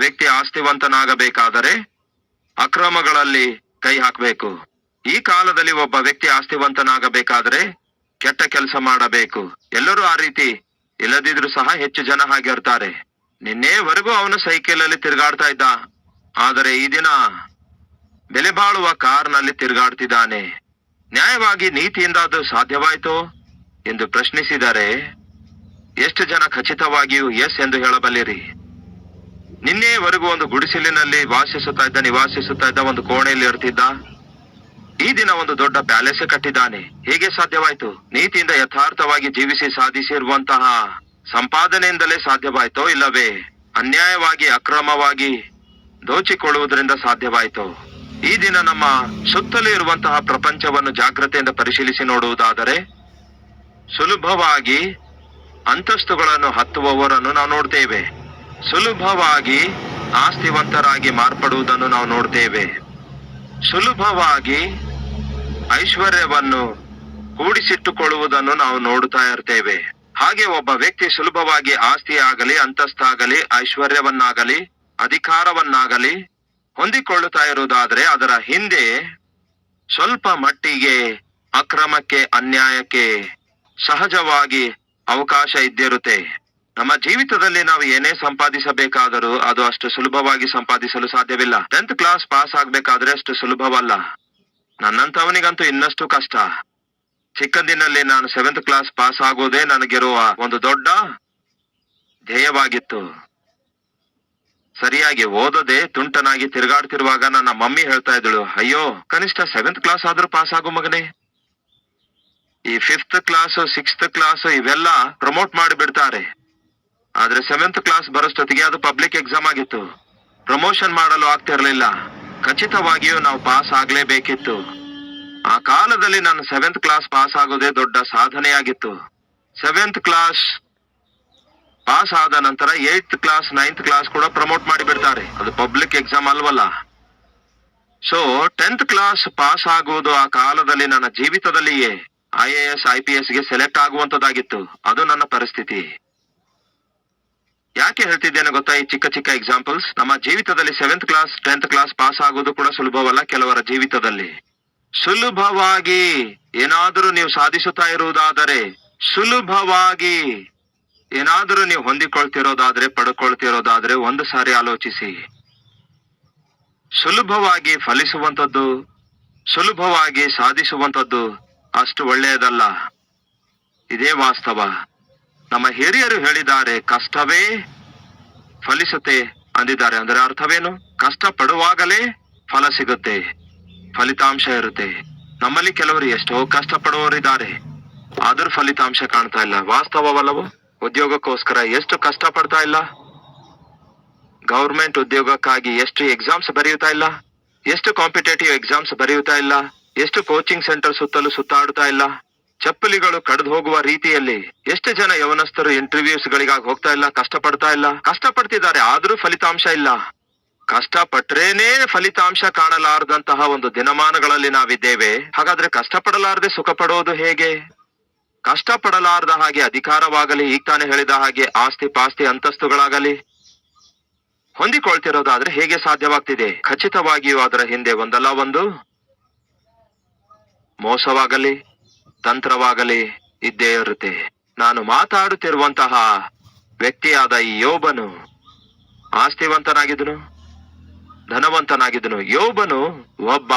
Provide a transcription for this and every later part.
ವ್ಯಕ್ತಿ ಆಸ್ತಿವಂತನಾಗಬೇಕಾದರೆ ಅಕ್ರಮಗಳಲ್ಲಿ ಕೈ ಹಾಕಬೇಕು. ಈ ಕಾಲದಲ್ಲಿ ಒಬ್ಬ ವ್ಯಕ್ತಿ ಆಸ್ತಿವಂತನಾಗಬೇಕಾದ್ರೆ ಕೆಟ್ಟ ಕೆಲಸ ಮಾಡಬೇಕು. ಎಲ್ಲರೂ ಆ ರೀತಿ ಇಲ್ಲದಿದ್ರು ಸಹ ಹೆಚ್ಚು ಜನ ಹಾಗೆ ಇರ್ತಾರೆ. ನಿನ್ನೆವರೆಗೂ ಅವನು ಸೈಕಲ್ ಅಲ್ಲಿ ತಿರುಗಾಡ್ತಾ ಇದ್ದ, ಆದರೆ ಈ ದಿನ ಬೆಲೆ ಬಾಳುವ ಕಾರ್ನಲ್ಲಿ ತಿರುಗಾಡ್ತಿದ್ದಾನೆ. ನ್ಯಾಯವಾಗಿ ನೀತಿಯಿಂದ ಅದು ಸಾಧ್ಯವಾಯಿತು ಎಂದು ಪ್ರಶ್ನಿಸಿದರೆ ಎಷ್ಟು ಜನ ಖಚಿತವಾಗಿಯೂ ಎಸ್ ಎಂದು ಹೇಳಬಲ್ಲಿರಿ? ನಿನ್ನೆವರೆಗೂ ಒಂದು ಗುಡಿಸಲಿನಲ್ಲಿ ನಿವಾಸಿಸುತ್ತಾ ಇದ್ದ ಒಂದು ಕೋಣೆಯಲ್ಲಿ ಇರ್ತಿದ್ದ, ಈ ದಿನ ಒಂದು ದೊಡ್ಡ ಪ್ಯಾಲೇಸ್ ಕಟ್ಟಿದ್ದಾನೆ. ಹೇಗೆ ಸಾಧ್ಯವಾಯಿತು? ನೀತಿಯಿಂದ ಯಥಾರ್ಥವಾಗಿ ಜೀವಿಸಿ ಸಾಧಿಸಿರುವಂತಹ ಸಂಪಾದನೆಯಿಂದಲೇ ಸಾಧ್ಯವಾಯಿತೋ, ಇಲ್ಲವೇ ಅನ್ಯಾಯವಾಗಿ ಅಕ್ರಮವಾಗಿ ದೋಚಿಕೊಳ್ಳುವುದರಿಂದ ಸಾಧ್ಯವಾಯಿತೋ? ಈ ದಿನ ನಮ್ಮ ಸುತ್ತಲೂ ಇರುವಂತಹ ಪ್ರಪಂಚವನ್ನು ಜಾಗ್ರತೆಯಿಂದ ಪರಿಶೀಲಿಸಿ ನೋಡುವುದಾದರೆ ಸುಲಭವಾಗಿ ಅಂತಸ್ತುಗಳನ್ನು ಹತ್ತುವವರನ್ನು ನಾವು ನೋಡ್ತೇವೆ. ಸುಲಭವಾಗಿ ಆಸ್ತಿವಂತರಾಗಿ ಮಾರ್ಪಡುವುದನ್ನು ನಾವು ನೋಡ್ತೇವೆ. ಸುಲಭವಾಗಿ ಐಶ್ವರ್ಯವನ್ನು ಕೂಡಿಸಿಟ್ಟುಕೊಳ್ಳುವುದನ್ನು ನಾವು ನೋಡುತ್ತಾ ಇರ್ತೇವೆ. ಹಾಗೆ ಒಬ್ಬ ವ್ಯಕ್ತಿ ಸುಲಭವಾಗಿ ಆಸ್ತಿಯಾಗಲಿ, ಅಂತಸ್ತಾಗಲಿ, ಐಶ್ವರ್ಯವನ್ನಾಗಲಿ, ಅಧಿಕಾರವನ್ನಾಗಲಿ ಹೊಂದಿಕೊಳ್ಳುತ್ತಾ ಇರುವುದಾದ್ರೆ ಅದರ ಹಿಂದೆ ಸ್ವಲ್ಪ ಮಟ್ಟಿಗೆ ಅಕ್ರಮಕ್ಕೆ, ಅನ್ಯಾಯಕ್ಕೆ ಸಹಜವಾಗಿ ಅವಕಾಶ ಇದ್ದಿರುತ್ತೆ. ನಮ್ಮ ಜೀವಿತದಲ್ಲಿ ನಾವು ಏನೇ ಸಂಪಾದಿಸಬೇಕಾದರೂ ಅದು ಅಷ್ಟು ಸುಲಭವಾಗಿ ಸಂಪಾದಿಸಲು ಸಾಧ್ಯವಿಲ್ಲ. 10th ಕ್ಲಾಸ್ ಪಾಸ್ ಆಗ್ಬೇಕಾದ್ರೆ ಅಷ್ಟು ಸುಲಭವಲ್ಲ. ನನ್ನಂತವನಿಗಂತೂ ಇನ್ನಷ್ಟು ಕಷ್ಟ. ಚಿಕ್ಕಂದಿನಲ್ಲಿ ನಾನು 7th ಕ್ಲಾಸ್ ಪಾಸ್ ಆಗೋದೇ ನನಗಿರುವ ಒಂದು ದೊಡ್ಡ ಧ್ಯೇಯವಾಗಿತ್ತು. ಸರಿಯಾಗಿ ಓದದೆ ತುಂಟನಾಗಿ ತಿರುಗಾಡ್ತಿರುವಾಗ ನನ್ನ ಮಮ್ಮಿ ಹೇಳ್ತಾ ಇದ್ದಳು, ಅಯ್ಯೋ ಕನಿಷ್ಠ 7th ಕ್ಲಾಸ್ ಆದ್ರೂ ಪಾಸ್ ಆಗು ಮಗನೇ. ಈ 5th ಕ್ಲಾಸ್ 6th ಕ್ಲಾಸ್ ಇವೆಲ್ಲ ಪ್ರಮೋಟ್ ಮಾಡಿಬಿಡ್ತಾರೆ. ಆದ್ರೆ 7th ಕ್ಲಾಸ್ ಬರೋಷ್ಟೊತ್ತಿಗೆ ಅದು ಪಬ್ಲಿಕ್ ಎಕ್ಸಾಮ್ ಆಗಿತ್ತು. ಪ್ರಮೋಷನ್ ಮಾಡಲು ಆಗ್ತಿರ್ಲಿಲ್ಲ. ಖಚಿತವಾಗಿಯೂ ನಾವು ಪಾಸ್ ಆಗ್ಲೇಬೇಕಿತ್ತು. ಆ ಕಾಲದಲ್ಲಿ ನಾನು 7th ಕ್ಲಾಸ್ ಪಾಸ್ ಆಗೋದೇ ದೊಡ್ಡ ಸಾಧನೆಯಾಗಿತ್ತು. 7th ಕ್ಲಾಸ್ ಪಾಸ್ ಆದ ನಂತರ 8th ಕ್ಲಾಸ್ 9th ಕ್ಲಾಸ್ ಕೂಡ ಪ್ರಮೋಟ್ ಮಾಡಿಬಿಡ್ತಾರೆ. ಅದು ಪಬ್ಲಿಕ್ ಎಕ್ಸಾಮ್ ಅಲ್ವಲ್ಲ. ಸೊ 10th ಕ್ಲಾಸ್ ಪಾಸ್ ಆಗುವುದು ಆ ಕಾಲದಲ್ಲಿ ನನ್ನ ಜೀವಿತದಲ್ಲಿಯೇ IAS IPS ಗೆ ಸೆಲೆಕ್ಟ್ ಆಗುವಂತದ್ದಾಗಿತ್ತು. ಅದು ನನ್ನ ಪರಿಸ್ಥಿತಿ. ಯಾಕೆ ಹೇಳ್ತಿದ್ದೇನೆ ಗೊತ್ತಾ? ಈ ಚಿಕ್ಕ ಚಿಕ್ಕ ಎಕ್ಸಾಂಪಲ್ಸ್ ನಮ್ಮ ಜೀವಿತದಲ್ಲಿ 7th class 10th class pass ಆಗೋದು ಕೂಡ ಸುಲಭವಲ್ಲ. ಕೆಲವರ ಜೀವಿತದಲ್ಲಿ ಸುಲಭವಾಗಿ ಏನಾದರೂ ನೀವು ಸಾಧಿಸುತ್ತಾ ಇರುವುದಾದರೆ, ಸುಲಭವಾಗಿ ಏನಾದರೂ ನೀವು ಹೊಂದಿಕೊಳ್ತಿರೋದಾದ್ರೆ, ಪಡ್ಕೊಳ್ತಿರೋದಾದ್ರೆ ಒಂದು ಸಾರಿ ಆಲೋಚಿಸಿ. ಸುಲಭವಾಗಿ ಫಲಿಸುವಂಥದ್ದು, ಸುಲಭವಾಗಿ ಸಾಧಿಸುವಂಥದ್ದು ಅಷ್ಟು ಒಳ್ಳೆಯದಲ್ಲ. ಇದೇ ವಾಸ್ತವ. ನಮ್ಮ ಹಿರಿಯರು ಹೇಳಿದ್ದಾರೆ, ಕಷ್ಟವೇ ಫಲಿಸುತ್ತೆ ಅಂದಿದ್ದಾರೆ. ಅಂದ್ರೆ ಅರ್ಥವೇನು? ಕಷ್ಟ ಪಡುವಾಗಲೇ ಫಲ ಸಿಗುತ್ತೆ, ಫಲಿತಾಂಶ ಇರುತ್ತೆ. ನಮ್ಮಲ್ಲಿ ಕೆಲವರು ಎಷ್ಟೋ ಕಷ್ಟ ಪಡುವವರಿದ್ದಾರೆ, ಆದ್ರೂ ಫಲಿತಾಂಶ ಕಾಣ್ತಾ ಇಲ್ಲ. ವಾಸ್ತವವಲ್ಲವೋ? ಉದ್ಯೋಗಕ್ಕೋಸ್ಕರ ಎಷ್ಟು ಕಷ್ಟ ಪಡ್ತಾ ಇಲ್ಲ, ಗೌರ್ಮೆಂಟ್ ಉದ್ಯೋಗಕ್ಕಾಗಿ ಎಷ್ಟು ಎಕ್ಸಾಮ್ಸ್ ಬರೆಯುತ್ತಾ ಇಲ್ಲ, ಎಷ್ಟು ಕಾಂಪಿಟೇಟಿವ್ ಎಕ್ಸಾಮ್ಸ್ ಬರೆಯುತ್ತಾ ಇಲ್ಲ, ಎಷ್ಟು ಕೋಚಿಂಗ್ ಸೆಂಟರ್ ಸುತ್ತಲೂ ಸುತ್ತಾಡುತ್ತಾ ಇಲ್ಲ. ಚಪ್ಪಲಿಗಳು ಕಡ್ದು ಹೋಗುವ ರೀತಿಯಲ್ಲಿ ಎಷ್ಟು ಜನ ಯವನಸ್ಥರು ಇಂಟರ್ವ್ಯೂಸ್ ಗಳಿಗಾಗಿ ಹೋಗ್ತಾ ಇಲ್ಲ, ಕಷ್ಟಪಡ್ತಾ ಇಲ್ಲ. ಕಷ್ಟಪಡ್ತಿದ್ದಾರೆ, ಆದ್ರೂ ಫಲಿತಾಂಶ ಇಲ್ಲ. ಕಷ್ಟಪಟ್ರೇನೆ ಫಲಿತಾಂಶ ಕಾಣಲಾರದಂತಹ ಒಂದು ದಿನಮಾನಗಳಲ್ಲಿ ನಾವಿದ್ದೇವೆ. ಹಾಗಾದ್ರೆ ಕಷ್ಟಪಡಲಾರದೆ ಸುಖ ಪಡೋದು ಹೇಗೆ? ಕಷ್ಟಪಡಲಾರದ ಹಾಗೆ ಅಧಿಕಾರವಾಗಲಿ, ಈಗ ತಾನೇ ಹೇಳಿದ ಹಾಗೆ ಆಸ್ತಿ ಪಾಸ್ತಿ ಅಂತಸ್ತುಗಳಾಗಲಿ ಹೊಂದಿಕೊಳ್ತಿರೋದಾದ್ರೆ ಹೇಗೆ ಸಾಧ್ಯವಾಗ್ತಿದೆ? ಖಚಿತವಾಗಿಯೂ ಅದರ ಹಿಂದೆ ಒಂದಲ್ಲ ಒಂದು ಮೋಸವಾಗಲಿ, ತಂತ್ರವಾಗಲಿ ಇದ್ದೇ ಇರುತ್ತೆ. ನಾನು ಮಾತಾಡುತ್ತಿರುವಂತಹ ವ್ಯಕ್ತಿಯಾದ ಈ ಯೋಬನು ಆಸ್ತಿವಂತನಾಗಿದ್ದನು, ಧನವಂತನಾಗಿದ್ದನು. ಯೋಬನು ಒಬ್ಬ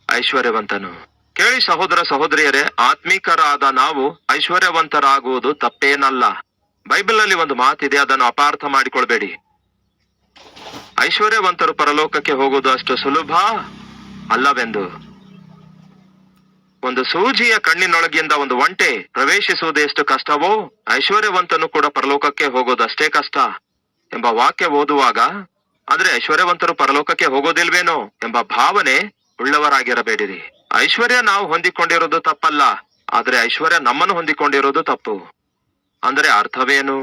ಐಶ್ವರ್ಯವಂತನು. ಕೇಳಿ ಸಹೋದರ ಸಹೋದರಿಯರೇ, ಆತ್ಮೀಕರಾದ ನಾವು ಐಶ್ವರ್ಯವಂತರಾಗುವುದು ತಪ್ಪೇನಲ್ಲ. ಬೈಬಲ್ ಅಲ್ಲಿ ಒಂದು ಮಾತಿದೆ, ಅದನ್ನು ಅಪಾರ್ಥ ಮಾಡಿಕೊಳ್ಬೇಡಿ. ಐಶ್ವರ್ಯವಂತರು ಪರಲೋಕಕ್ಕೆ ಹೋಗುವುದು ಅಷ್ಟು ಸುಲಭ ಅಲ್ಲವೆಂದು. ಒಂದು ಸೂಜಿಯ ಕಣ್ಣಿನೊಳಗಿಂದ ಒಂದು ಒಂಟೆ ಪ್ರವೇಶಿಸುವುದು ಎಷ್ಟು ಕಷ್ಟವೋ, ಐಶ್ವರ್ಯವಂತನು ಕೂಡ ಪರಲೋಕಕ್ಕೆ ಹೋಗೋದು ಅಷ್ಟೇ ಕಷ್ಟ ಎಂಬ ವಾಕ್ಯ ಓದುವಾಗ, ಆದ್ರೆ ಐಶ್ವರ್ಯವಂತರು ಪರಲೋಕಕ್ಕೆ ಹೋಗೋದಿಲ್ವೇನೋ ಎಂಬ ಭಾವನೆ ಉಳ್ಳವರಾಗಿರಬೇಡಿರಿ. ಐಶ್ವರ್ಯ ನಾವು ಹೊಂದಿಕೊಂಡಿರೋದು ತಪ್ಪಲ್ಲ, ಆದ್ರೆ ಐಶ್ವರ್ಯ ನಮ್ಮನ್ನು ಹೊಂದಿಕೊಂಡಿರೋದು ತಪ್ಪು. ಅಂದ್ರೆ ಅರ್ಥವೇನು?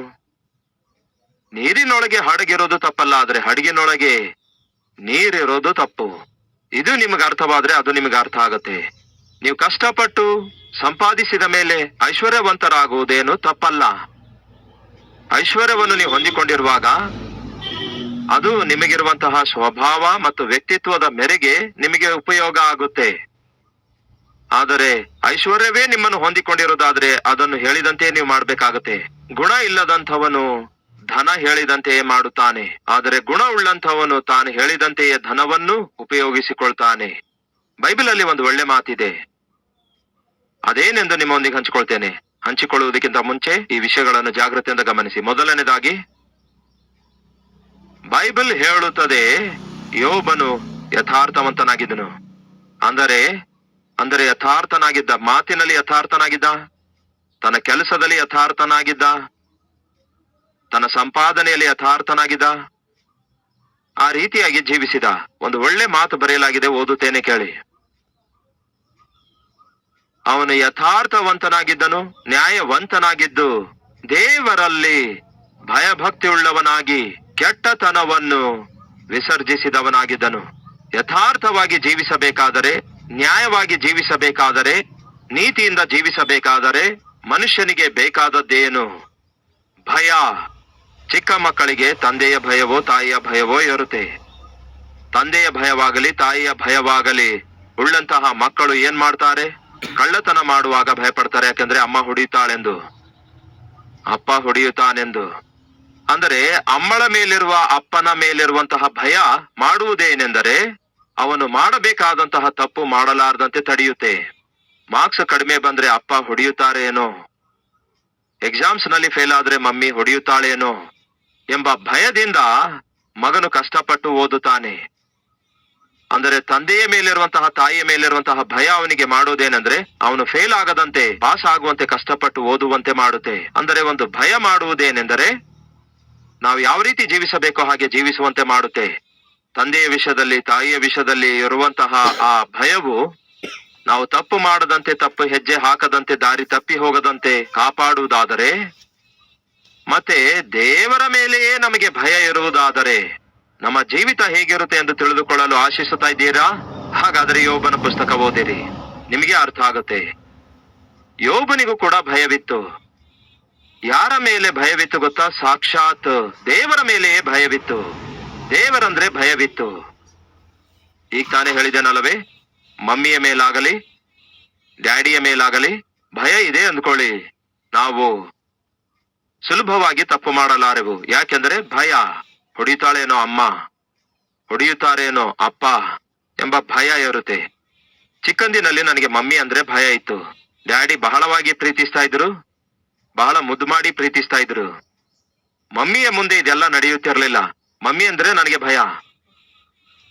ನೀರಿನೊಳಗೆ ಹಡಗಿರೋದು ತಪ್ಪಲ್ಲ, ಆದ್ರೆ ಹಡಗಿನೊಳಗೆ ನೀರಿರೋದು ತಪ್ಪು. ಇದು ನಿಮಗೆ ಅರ್ಥವಾದ್ರೆ ಅದು ನಿಮಗೆ ಅರ್ಥ ಆಗತ್ತೆ. ನೀವು ಕಷ್ಟಪಟ್ಟು ಸಂಪಾದಿಸಿದ ಮೇಲೆ ಐಶ್ವರ್ಯವಂತರಾಗುವುದೇನು ತಪ್ಪಲ್ಲ. ಐಶ್ವರ್ಯವನ್ನು ನೀವು ಹೊಂದಿಕೊಂಡಿರುವಾಗ ಅದು ನಿಮಗಿರುವಂತಹ ಸ್ವಭಾವ ಮತ್ತು ವ್ಯಕ್ತಿತ್ವದ ಮೇರೆಗೆ ನಿಮಗೆ ಉಪಯೋಗ ಆಗುತ್ತೆ. ಆದರೆ ಐಶ್ವರ್ಯವೇ ನಿಮ್ಮನ್ನು ಹೊಂದಿಕೊಂಡಿರೋದಾದ್ರೆ ಅದನ್ನು ಹೇಳಿದಂತೆ ನೀವು ಮಾಡ್ಬೇಕಾಗತ್ತೆ. ಗುಣ ಇಲ್ಲದಂಥವನು ಧನ ಹೇಳಿದಂತೆಯೇ ಮಾಡುತ್ತಾನೆ, ಆದರೆ ಗುಣ ಉಳ್ಳಂಥವನು ತಾನು ಹೇಳಿದಂತೆಯೇ ಧನವನ್ನು ಉಪಯೋಗಿಸಿಕೊಳ್ತಾನೆ. ಬೈಬಲ್ ಅಲ್ಲಿ ಒಂದು ಒಳ್ಳೆ ಮಾತಿದೆ, ಅದೇನೆಂದು ನಿಮ್ಮೊಂದಿಗೆ ಹಂಚಿಕೊಳ್ತೇನೆ. ಹಂಚಿಕೊಳ್ಳುವುದಕ್ಕಿಂತ ಮುಂಚೆ ಈ ವಿಷಯಗಳನ್ನು ಜಾಗ್ರತೆಯಿಂದ ಗಮನಿಸಿ. ಮೊದಲನೇದಾಗಿ, ಬೈಬಲ್ ಹೇಳುತ್ತದೆ ಯೋಬನು ಯಥಾರ್ಥವಂತನಾಗಿದ್ದನು. ಅಂದರೆ ಯಥಾರ್ಥನಾಗಿದ್ದ, ಮಾತಿನಲ್ಲಿ ಯಥಾರ್ಥನಾಗಿದ್ದ, ತನ್ನ ಕೆಲಸದಲ್ಲಿ ಯಥಾರ್ಥನಾಗಿದ್ದ, ತನ್ನ ಸಂಪಾದನೆಯಲ್ಲಿ ಯಥಾರ್ಥನಾಗಿದ್ದ, ಆ ರೀತಿಯಾಗಿ ಜೀವಿಸಿದ. ಒಂದು ಒಳ್ಳೆ ಮಾತು ಬರೆಯಲಾಗಿದೆ, ಓದುತ್ತೇನೆ ಕೇಳಿ. ಅವನು ಯಥಾರ್ಥವಂತನಾಗಿದ್ದನು, ನ್ಯಾಯವಂತನಾಗಿದ್ದು ದೇವರಲ್ಲಿ ಭಯಭಕ್ತಿಯುಳ್ಳವನಾಗಿ ಕೆಟ್ಟತನವನ್ನು ವಿಸರ್ಜಿಸಿದವನಾಗಿದ್ದನು. ಯಥಾರ್ಥವಾಗಿ ಜೀವಿಸಬೇಕಾದರೆ, ನ್ಯಾಯವಾಗಿ ಜೀವಿಸಬೇಕಾದರೆ, ನೀತಿಯಿಂದ ಜೀವಿಸಬೇಕಾದರೆ ಮನುಷ್ಯನಿಗೆ ಬೇಕಾದದ್ದೇನು? ಭಯ. ಚಿಕ್ಕ ಮಕ್ಕಳಿಗೆ ತಂದೆಯ ಭಯವೋ ತಾಯಿಯ ಭಯವೋ ಇರುತ್ತೆ. ತಂದೆಯ ಭಯವಾಗಲಿ ತಾಯಿಯ ಭಯವಾಗಲಿ ಉಳ್ಳಂತಹ ಮಕ್ಕಳು ಏನ್ ಮಾಡ್ತಾರೆ? ಕಳ್ಳತನ ಮಾಡುವಾಗ ಭಯಪಡ್ತಾರೆ. ಯಾಕಂದ್ರೆ ಅಮ್ಮ ಹೊಡೆಯುತ್ತಾಳೆಂದು, ಅಪ್ಪ ಹೊಡೆಯುತ್ತಾನೆಂದು. ಅಂದರೆ ಅಮ್ಮಳ ಮೇಲಿರುವ ಅಪ್ಪನ ಮೇಲಿರುವಂತಹ ಭಯ ಮಾಡುವುದೇನೆಂದರೆ ಅವನು ಮಾಡಬೇಕಾದಂತಹ ತಪ್ಪು ಮಾಡಲಾರದಂತೆ ತಡೆಯುತ್ತೆ. ಮಾರ್ಕ್ಸ್ ಕಡಿಮೆ ಬಂದ್ರೆ ಅಪ್ಪ ಹೊಡೆಯುತ್ತಾರೇನೋ, ಎಕ್ಸಾಮ್ಸ್ ನಲ್ಲಿ ಫೇಲ್ ಆದ್ರೆ ಮಮ್ಮಿ ಹೊಡೆಯುತ್ತಾಳೇನೋ ಎಂಬ ಭಯದಿಂದ ಮಗನು ಕಷ್ಟಪಟ್ಟು ಓದುತ್ತಾನೆ. ಅಂದರೆ ತಂದೆಯ ಮೇಲಿರುವಂತಹ ತಾಯಿಯ ಮೇಲಿರುವಂತಹ ಭಯ ಅವನಿಗೆ ಮಾಡೋದೇನೆಂದ್ರೆ ಅವನು ಫೇಲ್ ಆಗದಂತೆ, ಪಾಸ್ ಆಗುವಂತೆ ಕಷ್ಟಪಟ್ಟು ಓದುವಂತೆ ಮಾಡುತ್ತೆ. ಅಂದರೆ ಒಂದು ಭಯ ಮಾಡುವುದೇನೆಂದರೆ ನಾವು ಯಾವ ರೀತಿ ಜೀವಿಸಬೇಕೋ ಹಾಗೆ ಜೀವಿಸುವಂತೆ ಮಾಡುತ್ತೆ. ತಂದೆಯ ವಿಷಯದಲ್ಲಿ ತಾಯಿಯ ವಿಷಯದಲ್ಲಿ ಇರುವಂತಹ ಆ ಭಯವು ನಾವು ತಪ್ಪು ಮಾಡದಂತೆ, ತಪ್ಪು ಹೆಜ್ಜೆ ಹಾಕದಂತೆ, ದಾರಿ ತಪ್ಪಿ ಹೋಗದಂತೆ ಕಾಪಾಡುವುದಾದರೆ, ಮತ್ತೆ ದೇವರ ಮೇಲೆಯೇ ನಮಗೆ ಭಯ ಇರುವುದಾದರೆ ನಮ್ಮ ಜೀವಿತ ಹೇಗಿರುತ್ತೆ ಎಂದು ತಿಳಿದುಕೊಳ್ಳಲು ಆಶಿಸುತ್ತಾ ಇದ್ದೀರಾ? ಹಾಗಾದರೆ ಯೋಬನ ಪುಸ್ತಕ ಓದಿರಿ, ನಿಮಗೆ ಅರ್ಥ ಆಗುತ್ತೆ. ಯೋಬನಿಗೂ ಕೂಡ ಭಯವಿತ್ತು. ಯಾರ ಮೇಲೆ ಭಯವಿತ್ತು ಗೊತ್ತಾ? ಸಾಕ್ಷಾತ್ ದೇವರ ಮೇಲೆಯೇ ಭಯವಿತ್ತು. ದೇವರಂದ್ರೆ ಭಯವಿತ್ತು. ಈಗ ತಾನೇ ಹೇಳಿದೆನಲ್ಲವೇ, ಮಮ್ಮಿಯ ಮೇಲಾಗಲಿ ಡ್ಯಾಡಿಯ ಮೇಲಾಗಲಿ ಭಯ ಇದೆ ಅಂದ್ಕೊಳ್ಳಿ, ನಾವು ಸುಲಭವಾಗಿ ತಪ್ಪು ಮಾಡಲಾರೆವು. ಯಾಕೆಂದ್ರೆ ಭಯ. ಹೊಡಿತಾಳೇನೋ ಅಮ್ಮ, ಹೊಡೆಯುತ್ತಾರೇನೋ ಅಪ್ಪ ಎಂಬ ಭಯ ಇರುತ್ತೆ. ಚಿಕ್ಕಂದಿನಲ್ಲಿ ನನಗೆ ಮಮ್ಮಿ ಅಂದ್ರೆ ಭಯ ಇತ್ತು. ಡ್ಯಾಡಿ ಬಹಳವಾಗಿ ಪ್ರೀತಿಸ್ತಾ ಇದ್ರು, ಬಹಳ ಮುದ್ದು ಮಾಡಿ ಪ್ರೀತಿಸ್ತಾ ಇದ್ರು. ಮಮ್ಮಿಯ ಮುಂದೆ ಇದೆಲ್ಲ ನಡೆಯುತ್ತಿರಲಿಲ್ಲ. ಮಮ್ಮಿ ಅಂದ್ರೆ ನನಗೆ ಭಯ.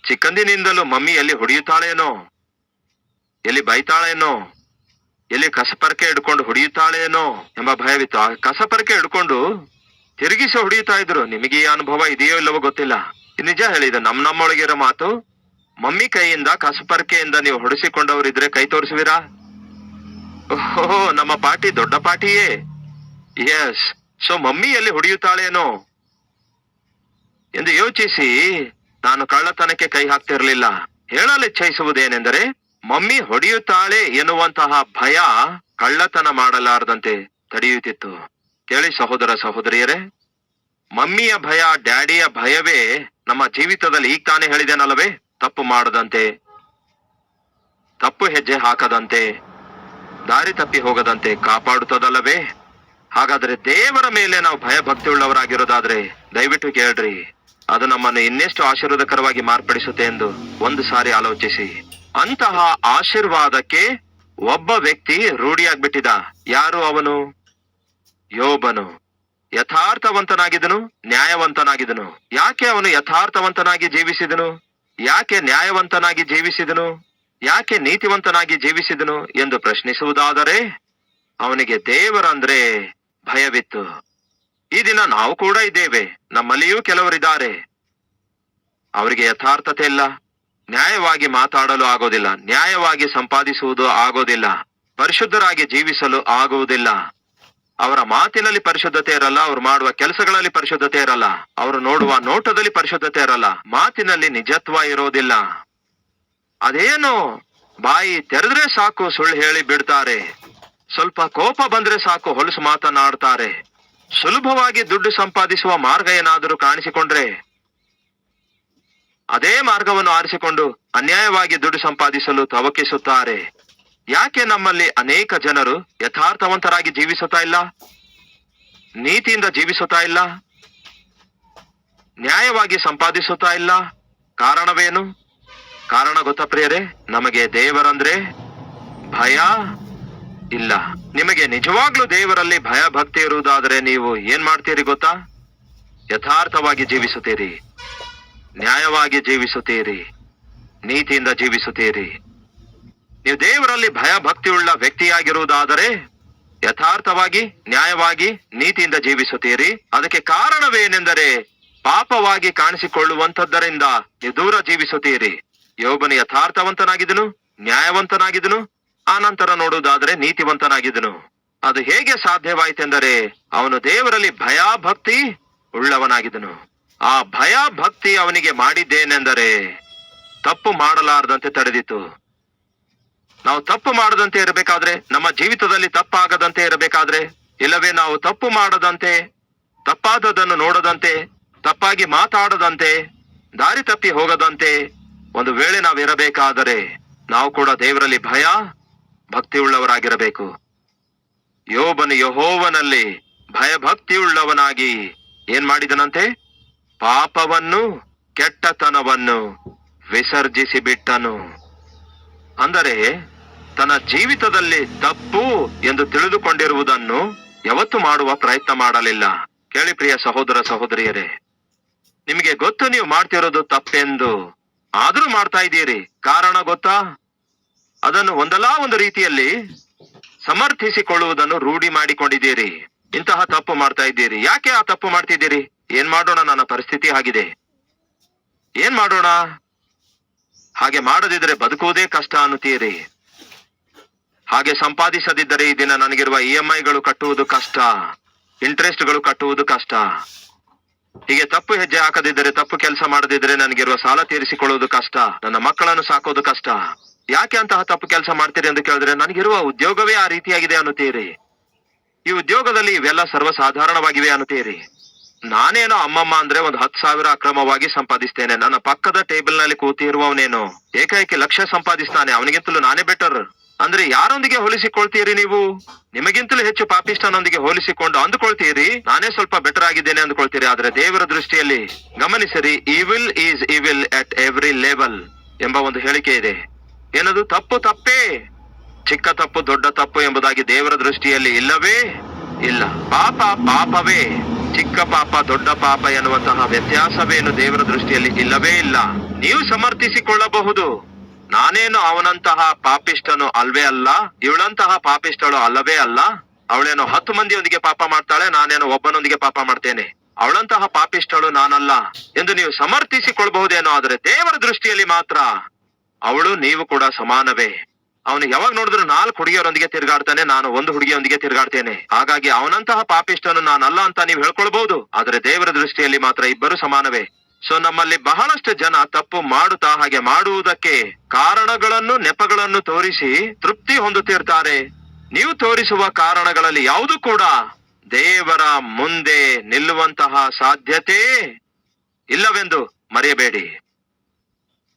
ಚಿಕ್ಕಂದಿನಿಂದಲೂ ಮಮ್ಮಿ ಎಲ್ಲಿ ಹೊಡೆಯುತ್ತಾಳೇನೋ, ಎಲ್ಲಿ ಬೈತಾಳೇನೋ, ಎಲ್ಲಿ ಕಸಪರಕೆ ಹಿಡ್ಕೊಂಡು ಹೊಡೆಯುತ್ತಾಳೇನೋ ಎಂಬ ಭಯವಿತ್ತು. ಆ ಕಸಪರಕೆ ಹಿಡ್ಕೊಂಡು ತಿರುಗಿಸಿ ಹೊಡೆಯುತ್ತಾ ಇದ್ರು. ನಿಮಗೆ ಈ ಅನುಭವ ಇದೆಯೋ ಇಲ್ಲವೋ ಗೊತ್ತಿಲ್ಲ. ನಿಜ ಹೇಳಿದ, ನಮ್ಮೊಳಗಿರೋ ಮಾತು, ಮಮ್ಮಿ ಕೈಯಿಂದ ಕಸಪರಕೆಯಿಂದ ನೀವು ಹೊಡೆಸಿಕೊಂಡವರಿದ್ರೆ ಕೈ ತೋರಿಸುವಿರಾ? ಓಹೋ, ನಮ್ಮ ಪಾರ್ಟಿ ದೊಡ್ಡ ಪಾರ್ಟಿಯೇ. ಎಸ್, ಸೊ ಮಮ್ಮಿ ಎಲ್ಲಿ ಹೊಡೆಯುತ್ತಾಳೇನೋ ಎಂದು ಯೋಚಿಸಿ ನಾನು ಕಳ್ಳತನಕ್ಕೆ ಕೈ ಹಾಕ್ತಿರ್ಲಿಲ್ಲ. ಹೇಳಲು ಇಚ್ಛಿಸುವುದೇನೆಂದರೆ ಮಮ್ಮಿ ಹೊಡೆಯುತ್ತಾಳೆ ಎನ್ನುವಂತಹ ಭಯ ಕಳ್ಳತನ ಮಾಡಲಾರದಂತೆ ತಡೆಯುತ್ತಿತ್ತು. ಕೇಳಿ ಸಹೋದರ ಸಹೋದರಿಯರೇ, ಮಮ್ಮಿಯ ಭಯ, ಡ್ಯಾಡಿಯ ಭಯವೇ ನಮ್ಮ ಜೀವಿತದಲ್ಲಿ, ಈಗ ತಾನೇ ಹೇಳಿದೆನಲ್ಲವೇ, ತಪ್ಪು ಮಾಡದಂತೆ, ತಪ್ಪು ಹೆಜ್ಜೆ ಹಾಕದಂತೆ, ದಾರಿ ತಪ್ಪಿ ಹೋಗದಂತೆ ಕಾಪಾಡುತ್ತದಲ್ಲವೇ? ಹಾಗಾದ್ರೆ ದೇವರ ಮೇಲೆ ನಾವು ಭಯ ಭಕ್ತಿ ಉಳ್ಳವರಾಗಿರೋದಾದ್ರೆ ದಯವಿಟ್ಟು ಕೇಳ್ರಿ, ಅದು ನಮ್ಮನ್ನು ಇನ್ನೆಷ್ಟು ಆಶೀರ್ವಾದಕರವಾಗಿ ಮಾರ್ಪಡಿಸುತ್ತೆ ಎಂದು ಒಂದು ಸಾರಿ ಆಲೋಚಿಸಿ. ಅಂತಹ ಆಶೀರ್ವಾದಕ್ಕೆ ಒಬ್ಬ ವ್ಯಕ್ತಿ ರೂಢಿಯಾಗ್ಬಿಟ್ಟಿದ. ಯಾರು ಅವನು? ಯೋಬನು. ಯಥಾರ್ಥವಂತನಾಗಿದ್ದನು, ನ್ಯಾಯವಂತನಾಗಿದ್ದನು. ಯಾಕೆ ಅವನು ಯಥಾರ್ಥವಂತನಾಗಿ ಜೀವಿಸಿದನು? ಯಾಕೆ ನ್ಯಾಯವಂತನಾಗಿ ಜೀವಿಸಿದನು? ಯಾಕೆ ನೀತಿವಂತನಾಗಿ ಜೀವಿಸಿದನು ಎಂದು ಪ್ರಶ್ನಿಸುವುದಾದರೆ ಅವನಿಗೆ ದೇವರಂದ್ರೆ ಭಯವಿತ್ತು. ಈ ದಿನ ನಾವು ಕೂಡ ಇದ್ದೇವೆ, ನಮ್ಮಲ್ಲಿಯೂ ಕೆಲವರಿದ್ದಾರೆ. ಅವರಿಗೆ ಯಥಾರ್ಥತೆ ಇಲ್ಲ, ನ್ಯಾಯವಾಗಿ ಮಾತಾಡಲು ಆಗೋದಿಲ್ಲ, ನ್ಯಾಯವಾಗಿ ಸಂಪಾದಿಸುವುದು ಆಗೋದಿಲ್ಲ, ಪರಿಶುದ್ಧರಾಗಿ ಜೀವಿಸಲು ಆಗುವುದಿಲ್ಲ. ಅವರ ಮಾತಿನಲ್ಲಿ ಪರಿಶುದ್ಧತೆ ಇರಲ್ಲ, ಅವರು ಮಾಡುವ ಕೆಲಸಗಳಲ್ಲಿ ಪರಿಶುದ್ಧತೆ ಇರಲ್ಲ, ಅವರು ನೋಡುವ ನೋಟದಲ್ಲಿ ಪರಿಶುದ್ಧತೆ ಇರಲ್ಲ, ಮಾತಿನಲ್ಲಿ ನಿಜತ್ವ ಇರೋದಿಲ್ಲ. ಅದೇನು, ಬಾಯಿ ತೆರೆದ್ರೆ ಸಾಕು ಸುಳ್ಳು ಹೇಳಿ ಬಿಡ್ತಾರೆ, ಸ್ವಲ್ಪ ಕೋಪ ಬಂದ್ರೆ ಸಾಕು ಹೊಲಸು ಮಾತನಾಡ್ತಾರೆ. ಸುಲಭವಾಗಿ ದುಡ್ಡು ಸಂಪಾದಿಸುವ ಮಾರ್ಗ ಏನಾದರೂ ಕಾಣಿಸಿಕೊಂಡ್ರೆ ಅದೇ ಮಾರ್ಗವನ್ನು ಆರಿಸಿಕೊಂಡು ಅನ್ಯಾಯವಾಗಿ ದುಡ್ಡು ಸಂಪಾದಿಸಲು ತವಕಿಸುತ್ತಾರೆ. ಯಾಕೆ ನಮ್ಮಲ್ಲಿ ಅನೇಕ ಜನರು ಯಥಾರ್ಥವಂತರಾಗಿ ಜೀವಿಸುತ್ತಾ ಇಲ್ಲ, ನೀತಿಯಿಂದ ಜೀವಿಸುತ್ತಾ ಇಲ್ಲ, ನ್ಯಾಯವಾಗಿ ಸಂಪಾದಿಸುತ್ತಾ ಇಲ್ಲ? ಕಾರಣವೇನು? ಕಾರಣ ಗೊತ್ತಾ ಪ್ರಿಯರೇ? ನಮಗೆ ದೇವರಂದ್ರೆ ಭಯ ಇಲ್ಲ. ನಿಮಗೆ ನಿಜವಾಗ್ಲೂ ದೇವರಲ್ಲಿ ಭಯ ಭಕ್ತಿ ಇರುವುದಾದರೆ ನೀವು ಏನ್ ಮಾಡ್ತೀರಿ ಗೊತ್ತಾ? ಯಥಾರ್ಥವಾಗಿ ಜೀವಿಸುತ್ತೀರಿ, ನ್ಯಾಯವಾಗಿ ಜೀವಿಸುತ್ತೀರಿ, ನೀತಿಯಿಂದ ಜೀವಿಸುತ್ತೀರಿ. ನೀವು ದೇವರಲ್ಲಿ ಭಯ ಭಕ್ತಿ ಉಳ್ಳ ವ್ಯಕ್ತಿಯಾಗಿರುವುದಾದರೆ ಯಥಾರ್ಥವಾಗಿ, ನ್ಯಾಯವಾಗಿ, ನೀತಿಯಿಂದ ಜೀವಿಸುತ್ತೀರಿ. ಅದಕ್ಕೆ ಕಾರಣವೇನೆಂದರೆ ಪಾಪವಾಗಿ ಕಾಣಿಸಿಕೊಳ್ಳುವಂತದ್ದರಿಂದ ನೀವು ದೂರ ಜೀವಿಸುತ್ತೀರಿ. ಯೋಬನು ಯಥಾರ್ಥವಂತನಾಗಿದ್ದನು, ನ್ಯಾಯವಂತನಾಗಿದ್ದನು, ಆನಂತರ ನೋಡುವುದಾದರೆ ನೀತಿವಂತನಾಗಿದ್ದನು. ಅದು ಹೇಗೆ ಸಾಧ್ಯವಾಯಿತೆಂದರೆ ಅವನು ದೇವರಲ್ಲಿ ಭಯ ಭಕ್ತಿ ಉಳ್ಳವನಾಗಿದ್ದನು. ಆ ಭಯ ಭಕ್ತಿ ಅವನಿಗೆ ಮಾಡಿದ್ದೇನೆಂದರೆ ತಪ್ಪು ಮಾಡಲಾರದಂತೆ ತಡೆದಿತ್ತು. ನಾವು ತಪ್ಪು ಮಾಡದಂತೆ ಇರಬೇಕಾದ್ರೆ, ನಮ್ಮ ಜೀವಿತದಲ್ಲಿ ತಪ್ಪಾಗದಂತೆ ಇರಬೇಕಾದ್ರೆ, ಇಲ್ಲವೇ ನಾವು ತಪ್ಪು ಮಾಡದಂತೆ, ತಪ್ಪಾದದನ್ನು ನೋಡದಂತೆ, ತಪ್ಪಾಗಿ ಮಾತಾಡದಂತೆ, ದಾರಿ ತಪ್ಪಿ ಹೋಗದಂತೆ ಒಂದು ವೇಳೆ ನಾವಿರಬೇಕಾದರೆ ನಾವು ಕೂಡ ದೇವರಲ್ಲಿ ಭಯ ಭಕ್ತಿ ಉಳ್ಳವರಾಗಿರಬೇಕು. ಯೋಬನು ಯೆಹೋವನಲ್ಲಿ ಭಯಭಕ್ತಿಯುಳ್ಳವನಾಗಿ ಏನ್ ಮಾಡಿದನಂತೆ? ಪಾಪವನ್ನು, ಕೆಟ್ಟತನವನ್ನು ವಿಸರ್ಜಿಸಿ ಬಿಟ್ಟನು. ಅಂದರೆ ತನ್ನ ಜೀವಿತದಲ್ಲಿ ತಪ್ಪು ಎಂದು ತಿಳಿದುಕೊಂಡಿರುವುದನ್ನು ಯಾವತ್ತೂ ಮಾಡುವ ಪ್ರಯತ್ನ ಮಾಡಲಿಲ್ಲ. ಕೇಳಿ ಪ್ರಿಯ ಸಹೋದರ ಸಹೋದರಿಯರೇ, ನಿಮಗೆ ಗೊತ್ತು ನೀವು ಮಾಡ್ತಿರೋದು ತಪ್ಪೆಂದು, ಆದ್ರೂ ಮಾಡ್ತಾ ಇದ್ದೀರಿ. ಕಾರಣ ಗೊತ್ತಾ? ಅದನ್ನು ಒಂದಲ್ಲ ಒಂದು ರೀತಿಯಲ್ಲಿ ಸಮರ್ಥಿಸಿಕೊಳ್ಳುವುದನ್ನು ರೂಢಿ ಮಾಡಿಕೊಂಡಿದ್ದೀರಿ. ಇಂತಹ ತಪ್ಪು ಮಾಡ್ತಾ ಇದ್ದೀರಿ. ಯಾಕೆ ಆ ತಪ್ಪು ಮಾಡ್ತಿದ್ದೀರಿ? ಏನ್ ಮಾಡೋಣ, ನನ್ನ ಪರಿಸ್ಥಿತಿ ಆಗಿದೆ, ಏನ್ ಮಾಡೋಣ, ಹಾಗೆ ಮಾಡದಿದ್ರೆ ಬದುಕುವುದೇ ಕಷ್ಟ ಅನ್ನುತ್ತೀರಿ. ಹಾಗೆ ಸಂಪಾದಿಸದಿದ್ದರೆ ಈ ದಿನ ನನಗಿರುವ EMIಗಳು ಕಟ್ಟುವುದು ಕಷ್ಟ, ಇಂಟ್ರೆಸ್ಟ್ಗಳು ಕಟ್ಟುವುದು ಕಷ್ಟ. ಹೀಗೆ ತಪ್ಪು ಹೆಜ್ಜೆ ಹಾಕದಿದ್ದರೆ, ತಪ್ಪು ಕೆಲಸ ಮಾಡದಿದ್ದರೆ ನನಗಿರುವ ಸಾಲ ತೀರಿಸಿಕೊಳ್ಳುವುದು ಕಷ್ಟ, ನನ್ನ ಮಕ್ಕಳನ್ನು ಸಾಕೋದು ಕಷ್ಟ. ಯಾಕೆ ಅಂತಹ ತಪ್ಪು ಕೆಲಸ ಮಾಡ್ತೀರಿ ಎಂದು ಕೇಳಿದ್ರೆ, ನನಗಿರುವ ಉದ್ಯೋಗವೇ ಆ ರೀತಿಯಾಗಿದೆ ಅನ್ನುತ್ತೀರಿ. ಈ ಉದ್ಯೋಗದಲ್ಲಿ ಇವೆಲ್ಲ ಸರ್ವಸಾಧಾರಣವಾಗಿವೆ ಅನ್ನುತ್ತೀರಿ. ನಾನೇನೋ ಅಮ್ಮಮ್ಮ ಅಂದ್ರೆ 10,000 ಅಕ್ರಮವಾಗಿ ಸಂಪಾದಿಸ್ತೇನೆ. ನನ್ನ ಪಕ್ಕದ ಟೇಬಲ್ ನಲ್ಲಿ ಕೂತಿರುವವನೇನೋ ಏಕಾಏಕಿ ಲಕ್ಷ ಸಂಪಾದಿಸ್ತಾನೆ, ಅವನಿಗಿಂತಲೂ ನಾನೇ ಬೆಟರ್ ಅಂದ್ರೆ ಯಾರೊಂದಿಗೆ ಹೋಲಿಸಿಕೊಳ್ತೀರಿ ನೀವು? ನಿಮಗಿಂತಲೂ ಹೆಚ್ಚು ಪಾಪಿಷ್ಟನೊಂದಿಗೆ ಹೋಲಿಸಿಕೊಂಡು ಅಂದುಕೊಳ್ತೀರಿ ನಾನೇ ಸ್ವಲ್ಪ ಬೆಟರ್ ಆಗಿದ್ದೇನೆ ಅಂದುಕೊಳ್ತೀರಿ. ಆದ್ರೆ ದೇವರ ದೃಷ್ಟಿಯಲ್ಲಿ ಗಮನಿಸಿರಿ, evil is evil at every level ಎಂಬ ಒಂದು ಹೇಳಿಕೆ ಇದೆ. ಏನದು? ತಪ್ಪು ತಪ್ಪೇ, ಚಿಕ್ಕ ತಪ್ಪು ದೊಡ್ಡ ತಪ್ಪು ಎಂಬುದಾಗಿ ದೇವರ ದೃಷ್ಟಿಯಲ್ಲಿ ಇಲ್ಲವೇ ಇಲ್ಲ. ಪಾಪ ಪಾಪವೇ, ಚಿಕ್ಕ ಪಾಪ ದೊಡ್ಡ ಪಾಪ ಎನ್ನುವಂತಹ ವ್ಯತ್ಯಾಸವೇನು ದೇವರ ದೃಷ್ಟಿಯಲ್ಲಿ ಇಲ್ಲವೇ ಇಲ್ಲ. ನೀವು ಸಮರ್ಥಿಸಿಕೊಳ್ಳಬಹುದು, ನಾನೇನು ಅವನಂತಹ ಪಾಪಿಷ್ಟನು ಅಲ್ವೇ ಅಲ್ಲ, ಇವಳಂತಹ ಪಾಪಿಷ್ಟಳು ಅಲ್ಲವೇ ಅಲ್ಲ, ಅವಳೇನೋ 10 ಮಂದಿಯೊಂದಿಗೆ ಪಾಪ ಮಾಡ್ತಾಳೆ, ನಾನೇನೋ ಒಬ್ಬನೊಂದಿಗೆ ಪಾಪ ಮಾಡ್ತೇನೆ, ಅವಳಂತಹ ಪಾಪಿಷ್ಟಳು ನಾನಲ್ಲ ಎಂದು ನೀವು ಸಮರ್ಥಿಸಿಕೊಳ್ಬಹುದೇನೋ. ಆದ್ರೆ ದೇವರ ದೃಷ್ಟಿಯಲ್ಲಿ ಮಾತ್ರ ಅವಳು ನೀವು ಕೂಡ ಸಮಾನವೇ. ಅವನು ಯಾವಾಗ ನೋಡಿದ್ರು 4 ಹುಡುಗಿಯರೊಂದಿಗೆ ತಿರುಗಾಡ್ತಾನೆ, ನಾನು 1 ಹುಡುಗಿಯೊಂದಿಗೆ ತಿರುಗಾಡ್ತೇನೆ, ಹಾಗಾಗಿ ಅವನಂತಹ ಪಾಪಿಷ್ಟನು ನಾನಲ್ಲ ಅಂತ ನೀವು ಹೇಳ್ಕೊಳ್ಬಹುದು. ಆದ್ರೆ ದೇವರ ದೃಷ್ಟಿಯಲ್ಲಿ ಮಾತ್ರ ಇಬ್ಬರು ಸಮಾನವೇ. ಸೊ ನಮ್ಮಲ್ಲಿ ಬಹಳಷ್ಟು ಜನ ತಪ್ಪು ಮಾಡುತ್ತಾ ಹಾಗೆ ಮಾಡುವುದಕ್ಕೆ ಕಾರಣಗಳನ್ನು, ನೆಪಗಳನ್ನು ತೋರಿಸಿ ತೃಪ್ತಿ ಹೊಂದುತ್ತಿರ್ತಾರೆ. ನೀವು ತೋರಿಸುವ ಕಾರಣಗಳಲ್ಲಿ ಯಾವುದು ಕೂಡ ದೇವರ ಮುಂದೆ ನಿಲ್ಲುವಂತಹ ಸಾಧ್ಯತೆ ಇಲ್ಲವೆಂದು ಮರೆಯಬೇಡಿ.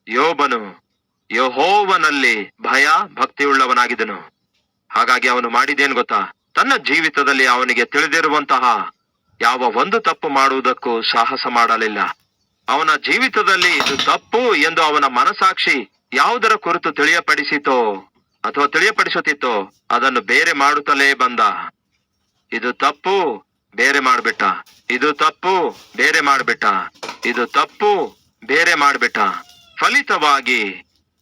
ಯೋಬನು ಯೆಹೋವನಲ್ಲಿ ಭಯ ಭಕ್ತಿಯುಳ್ಳವನಾಗಿದ್ದನು. ಹಾಗಾಗಿ ಅವನು ಮಾಡಿದ್ದೇನು ಗೊತ್ತಾ? ತನ್ನ ಜೀವಿತದಲ್ಲಿ ಅವನಿಗೆ ತಿಳಿದಿರುವಂತಹ ಯಾವ ಒಂದು ತಪ್ಪು ಮಾಡುವುದಕ್ಕೂ ಸಾಹಸ ಮಾಡಲಿಲ್ಲ. ಅವನ ಜೀವಿತದಲ್ಲಿ ಇದು ತಪ್ಪು ಎಂದು ಅವನ ಮನಸಾಕ್ಷಿ ಯಾವುದರ ಕುರಿತು ತಿಳಿಯಪಡಿಸಿತೋ ಅಥವಾ ತಿಳಿಯಪಡಿಸುತ್ತಿತ್ತೋ ಅದನ್ನು ಬೇರೆ ಮಾಡುತ್ತಲೇ ಬಂದ. ಇದು ತಪ್ಪು, ಬೇರೆ ಮಾಡ್ಬಿಟ್ಟ, ಇದು ತಪ್ಪು, ಬೇರೆ ಮಾಡ್ಬಿಟ್ಟ, ಇದು ತಪ್ಪು, ಬೇರೆ ಮಾಡ್ಬಿಟ್ಟ. ಫಲಿತವಾಗಿ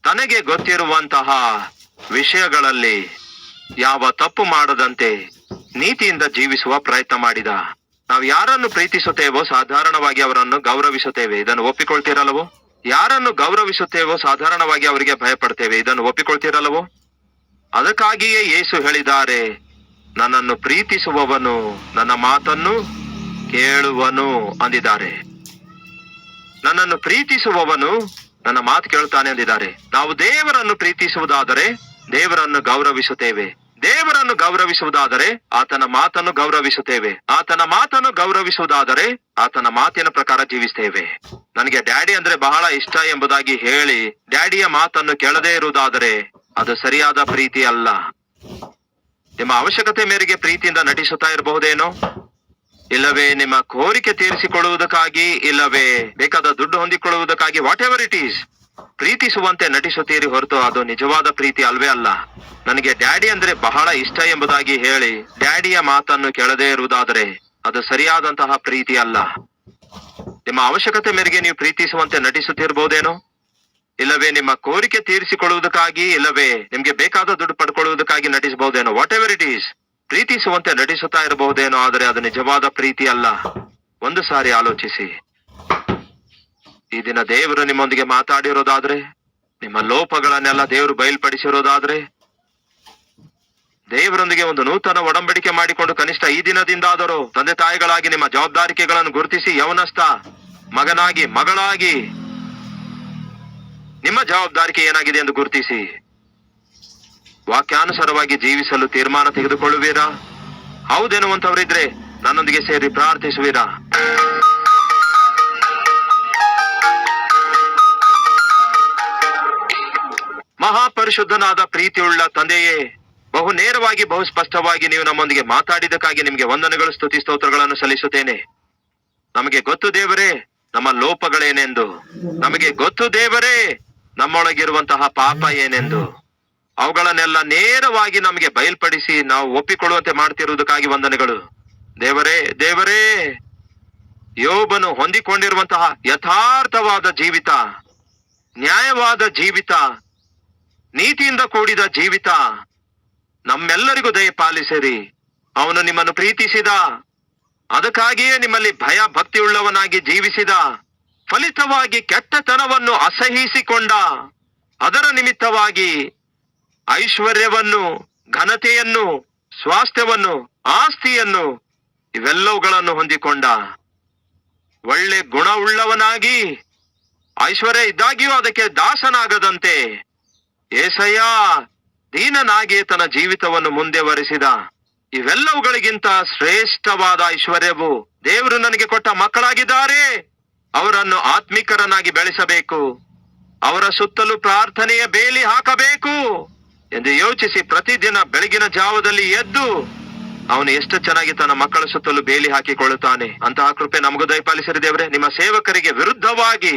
ತನಗೆ ಗೊತ್ತಿರುವಂತಹ ವಿಷಯಗಳಲ್ಲಿ ಯಾವ ತಪ್ಪು ಮಾಡದಂತೆ ನೀತಿಯಿಂದ ಜೀವಿಸುವ ಪ್ರಯತ್ನ ಮಾಡಿದ. ನಾವು ಯಾರನ್ನು ಪ್ರೀತಿಸುತ್ತೇವೋ ಸಾಧಾರಣವಾಗಿ ಅವರನ್ನು ಗೌರವಿಸುತ್ತೇವೆ, ಇದನ್ನು ಒಪ್ಪಿಕೊಳ್ತೀರಲ್ಲವೋ? ಯಾರನ್ನು ಗೌರವಿಸುತ್ತೇವೋ ಸಾಧಾರಣವಾಗಿ ಅವರಿಗೆ ಭಯಪಡ್ತೇವೆ, ಇದನ್ನು ಒಪ್ಪಿಕೊಳ್ತೀರಲ್ಲವೋ? ಅದಕ್ಕಾಗಿಯೇ ಯೇಸು ಹೇಳಿದ್ದಾರೆ, ನನ್ನನ್ನು ಪ್ರೀತಿಸುವವನು ನನ್ನ ಮಾತನ್ನು ಕೇಳುವನು ಅಂದಿದ್ದಾರೆ. ನನ್ನನ್ನು ಪ್ರೀತಿಸುವವನು ನನ್ನ ಮಾತು ಕೇಳುತ್ತಾನೆ ಅಂದಿದ್ದಾರೆ. ನಾವು ದೇವರನ್ನು ಪ್ರೀತಿಸುವುದಾದರೆ ದೇವರನ್ನು ಗೌರವಿಸುತ್ತೇವೆ, ದೇವರನ್ನು ಗೌರವಿಸುವುದಾದರೆ ಆತನ ಮಾತನ್ನು ಗೌರವಿಸುತ್ತೇವೆ. ಆತನ ಮಾತನ್ನು ಗೌರವಿಸುವುದಾದರೆ ಆತನ ಮಾತಿನ ಪ್ರಕಾರ ಜೀವಿಸ್ತೇವೆ. ನನಗೆ ಡ್ಯಾಡಿ ಅಂದ್ರೆ ಬಹಳ ಇಷ್ಟ ಎಂಬುದಾಗಿ ಹೇಳಿ ಡ್ಯಾಡಿಯ ಮಾತನ್ನು ಕೇಳದೇ ಇರುವುದಾದರೆ ಅದು ಸರಿಯಾದ ಪ್ರೀತಿ ಅಲ್ಲ. ನಿಮ್ಮ ಅವಶ್ಯಕತೆ ಮೇರೆಗೆ ಪ್ರೀತಿಯಿಂದ ನಟಿಸುತ್ತಾ ಇರಬಹುದೇನೋ, ಇಲ್ಲವೇ ನಿಮ್ಮ ಕೋರಿಕೆ ತೀರಿಸಿಕೊಳ್ಳುವುದಕ್ಕಾಗಿ, ಇಲ್ಲವೇ ಬೇಕಾದ ದುಡ್ಡು ಹೊಂದಿಕೊಳ್ಳುವುದಕ್ಕಾಗಿ, ವಾಟ್ ಎವರ್ ಇಟ್ ಈಸ್, ಪ್ರೀತಿಸುವಂತೆ ನಟಿಸುತ್ತೀರಿ ಹೊರತು ಅದು ನಿಜವಾದ ಪ್ರೀತಿ ಅಲ್ವೇ ಅಲ್ಲ. ನನಗೆ ಡ್ಯಾಡಿ ಅಂದ್ರೆ ಬಹಳ ಇಷ್ಟ ಎಂಬುದಾಗಿ ಹೇಳಿ ಡ್ಯಾಡಿಯ ಮಾತನ್ನು ಕೇಳದೇ ಇರುವುದಾದರೆ ಅದು ಸರಿಯಾದಂತಹ ಪ್ರೀತಿ ಅಲ್ಲ. ನಿಮ್ಮ ಅವಶ್ಯಕತೆ ಮೇರೆಗೆ ನೀವು ಪ್ರೀತಿಸುವಂತೆ ನಟಿಸುತ್ತಿರಬಹುದೇನೋ, ಇಲ್ಲವೇ ನಿಮ್ಮ ಕೋರಿಕೆ ತೀರಿಸಿಕೊಳ್ಳುವುದಕ್ಕಾಗಿ, ಇಲ್ಲವೇ ನಿಮ್ಗೆ ಬೇಕಾದ ದುಡ್ಡು ಪಡ್ಕೊಳ್ಳುವುದಕ್ಕಾಗಿ ನಟಿಸಬಹುದೇನೋ, ವಾಟ್ ಎವರ್ ಇಟ್ ಈಸ್, ಪ್ರೀತಿಸುವಂತೆ ನಟಿಸುತ್ತಾ ಇರಬಹುದೇನೋ, ಆದರೆ ಅದು ನಿಜವಾದ ಪ್ರೀತಿ ಅಲ್ಲ. ಒಂದು ಸಾರಿ ಆಲೋಚಿಸಿ. ಈ ದಿನ ದೇವರು ನಿಮ್ಮೊಂದಿಗೆ ಮಾತಾಡಿರೋದಾದ್ರೆ, ನಿಮ್ಮ ಲೋಪಗಳನ್ನೆಲ್ಲ ದೇವರು ಬಯಲ್ಪಡಿಸಿರೋದಾದ್ರೆ, ದೇವರೊಂದಿಗೆ ಒಂದು ನೂತನ ಒಡಂಬಡಿಕೆ ಮಾಡಿಕೊಂಡು ಕನಿಷ್ಠ ಈ ದಿನದಿಂದಾದರೂ ತಂದೆ ತಾಯಿಗಳಾಗಿ ನಿಮ್ಮ ಜವಾಬ್ದಾರಿಕೆಗಳನ್ನು ಗುರುತಿಸಿ, ಯೌವನಸ್ಥ ಮಗನಾಗಿ ಮಗಳಾಗಿ ನಿಮ್ಮ ಜವಾಬ್ದಾರಿಕೆ ಏನಾಗಿದೆ ಎಂದು ಗುರುತಿಸಿ ವಾಕ್ಯಾನುಸಾರವಾಗಿ ಜೀವಿಸಲು ತೀರ್ಮಾನ ತೆಗೆದುಕೊಳ್ಳುವೀರಾ? ಹೌದೆನ್ನುವಂತವರಿದ್ರೆ ನನ್ನೊಂದಿಗೆ ಸೇರಿ ಪ್ರಾರ್ಥಿಸುವೀರಾ? ಮಹಾಪರಿಶುದ್ಧನಾದ ಪ್ರೀತಿಯುಳ್ಳ ತಂದೆಯೇ, ಬಹು ನೇರವಾಗಿ ಬಹು ಸ್ಪಷ್ಟವಾಗಿ ನೀವು ನಮ್ಮೊಂದಿಗೆ ಮಾತಾಡಿದಕ್ಕಾಗಿ ನಿಮಗೆ ವಂದನೆಗಳು, ಸ್ತುತಿ ಸ್ತೋತ್ರಗಳನ್ನು ಸಲ್ಲಿಸುತ್ತೇನೆ. ನಮಗೆ ಗೊತ್ತು ದೇವರೇ ನಮ್ಮ ಲೋಪಗಳೇನೆಂದು, ನಮಗೆ ಗೊತ್ತು ದೇವರೇ ನಮ್ಮೊಳಗಿರುವಂತಹ ಪಾಪ ಏನೆಂದು. ಅವುಗಳನ್ನೆಲ್ಲ ನೇರವಾಗಿ ನಮಗೆ ಬಯಲ್ಪಡಿಸಿ ನಾವು ಒಪ್ಪಿಕೊಳ್ಳುವಂತೆ ಮಾಡ್ತಿರುವುದಕ್ಕಾಗಿ ವಂದನೆಗಳು ದೇವರೇ. ದೇವರೇ, ಯೋಬನು ಹೊಂದಿಕೊಂಡಿರುವಂತಹ ಯಥಾರ್ಥವಾದ ಜೀವಿತ, ನ್ಯಾಯವಾದ ಜೀವಿತ, ನೀತಿಯಿಂದ ಕೂಡಿದ ಜೀವಿತ ನಮ್ಮೆಲ್ಲರಿಗೂ ದಯಪಾಲಿಸಿರಿ. ಅವನು ನಿಮ್ಮನ್ನು ಪ್ರೀತಿಸಿದ, ಅದಕ್ಕಾಗಿಯೇ ನಿಮ್ಮಲ್ಲಿ ಭಯ ಭಕ್ತಿಯುಳ್ಳವನಾಗಿ ಜೀವಿಸಿದ, ಫಲಿತವಾಗಿ ಕೆಟ್ಟತನವನ್ನು ಅಸಹಿಸಿಕೊಂಡ, ಅದರ ನಿಮಿತ್ತವಾಗಿ ಐಶ್ವರ್ಯವನ್ನು, ಘನತೆಯನ್ನು, ಸ್ವಾಸ್ಥ್ಯವನ್ನು, ಆಸ್ತಿಯನ್ನು ಇವೆಲ್ಲವುಗಳನ್ನು ಹೊಂದಿಕೊಂಡ, ಒಳ್ಳೆ ಗುಣವುಳ್ಳವನಾಗಿ ಐಶ್ವರ್ಯ ಇದ್ದಾಗಿಯೂ ಅದಕ್ಕೆ ದಾಸನಾಗದಂತೆ ಏಸಯ್ಯ ದೀನನಾಗಿ ತನ್ನ ಜೀವಿತವನ್ನು ಮುಂದೆ ವರೆಸಿದ. ಇವೆಲ್ಲವುಗಳಿಗಿಂತ ಶ್ರೇಷ್ಠವಾದ ಐಶ್ವರ್ಯವು ದೇವರು ನನಗೆ ಕೊಟ್ಟ ಮಕ್ಕಳಾಗಿದ್ದಾರೆ. ಅವರನ್ನು ಆತ್ಮಿಕರನ್ನಾಗಿ ಬೆಳೆಸಬೇಕು, ಅವರ ಸುತ್ತಲೂ ಪ್ರಾರ್ಥನೆಯ ಬೇಲಿ ಹಾಕಬೇಕು ಎಂದು ಯೋಚಿಸಿ ಪ್ರತಿದಿನ ಬೆಳಗಿನ ಜಾವದಲ್ಲಿ ಎದ್ದು ಅವನು ಎಷ್ಟು ಚೆನ್ನಾಗಿ ತನ್ನ ಮಕ್ಕಳ ಸುತ್ತಲೂ ಬೇಲಿ ಹಾಕಿಕೊಳ್ಳುತ್ತಾನೆ. ಅಂತಹ ಕೃಪೆ ನಮಗೂ ದಯಪಾಲಿಸಿರಿ ದೇವರೇ. ನಿಮ್ಮ ಸೇವಕರಿಗೆ ವಿರುದ್ಧವಾಗಿ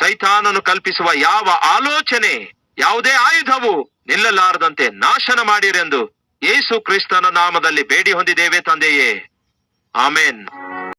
ಸೈತಾನನು ಕಲ್ಪಿಸುವ ಯಾವ ಆಲೋಚನೆ, ಯಾವುದೇ ಆಯುಧವು ನಿಲ್ಲಲಾರದಂತೆ ನಾಶನ ಮಾಡಿರೆಂದು ಯೇಸು ಕ್ರಿಸ್ತನ ನಾಮದಲ್ಲಿ ಬೇಡಿ ಹೊಂದಿದ್ದೇವೆ ತಂದೆಯೇ. ಆಮೇನ್.